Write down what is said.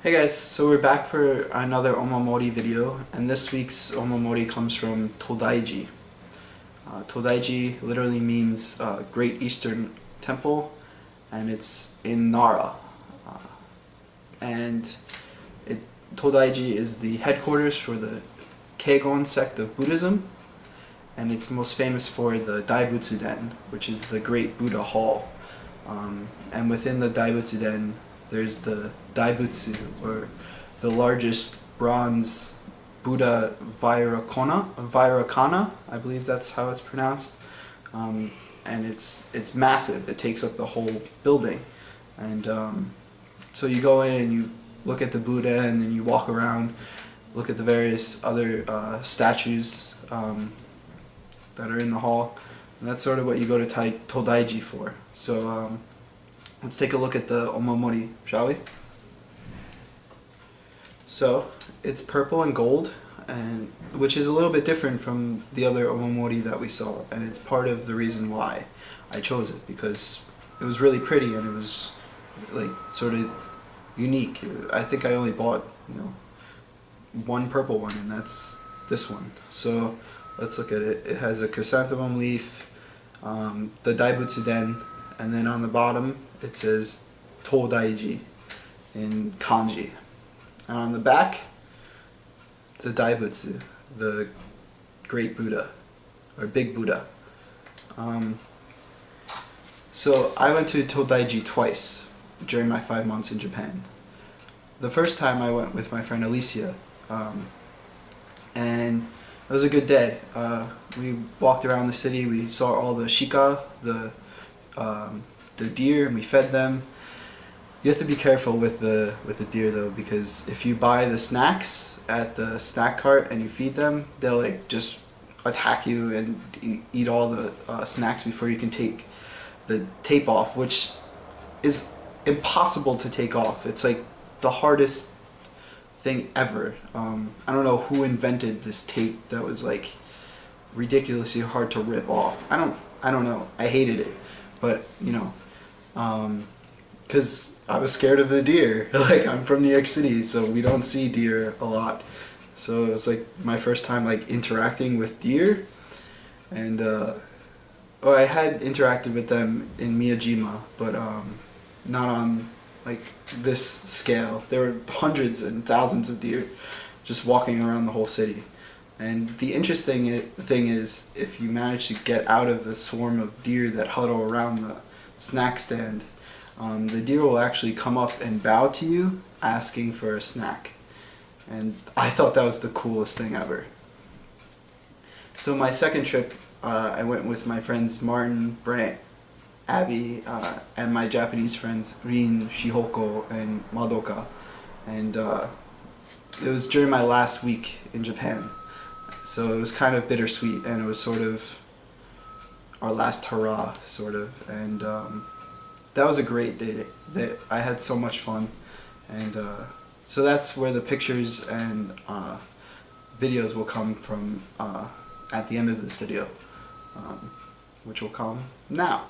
Hey guys, so we're back for another Omamori video, and this week's Omamori comes from Todaiji. Todaiji literally means Great Eastern Temple, and it's in Nara. And Todaiji is the headquarters for the Kegon sect of Buddhism, and it's most famous for the Daibutsu-den, which is the Great Buddha Hall. And within the Daibutsu-den, there's the Daibutsu, or the largest bronze Buddha Vairakana, I believe that's how it's pronounced. And it's massive. It takes up the whole building. And so you go in and you look at the Buddha, and then you walk around, look at the various other statues that are in the hall. And that's sort of what you go to Todaiji for. So let's take a look at the Omamori, shall we? So it's purple and gold, and which is a little bit different from the other Omamori that we saw, and it's part of the reason why I chose it, because it was really pretty and it was like sort of unique. I think I only bought one purple one, and that's this one. So let's look at it. It has a chrysanthemum leaf, the Daibutsu-den, and then on the bottom it says Todaiji in kanji. And on the back, the Daibutsu, the Great Buddha, or Big Buddha. So I went to Todaiji twice during my 5 months in Japan. The first time I went with my friend Alicia, and it was a good day. We walked around the city, we saw all the shika, the deer, and we fed them. You have to be careful with the deer though, because if you buy the snacks at the snack cart and you feed them, they'll like just attack you and eat all the snacks before you can take the tape off, which is impossible to take off. It's like the hardest thing ever. I don't know who invented this tape that was like ridiculously hard to rip off. I don't know. I hated it, but because I was scared of the deer. Like, I'm from New York City, so we don't see deer a lot. So it was like my first time like interacting with deer, and I had interacted with them in Miyajima, but not on like this scale. There were hundreds and thousands of deer just walking around the whole city. And the interesting thing is, if you manage to get out of the swarm of deer that huddle around the snack stand, the deer will actually come up and bow to you, asking for a snack. And I thought that was the coolest thing ever. So my second trip, I went with my friends Martin, Brant, Abby, and my Japanese friends Rin, Shihoko, and Madoka. And it was during my last week in Japan. So it was kind of bittersweet, and it was sort of our last hurrah, sort of. And that was a great day. I had so much fun. And so that's where the pictures and videos will come from at the end of this video, which will come now.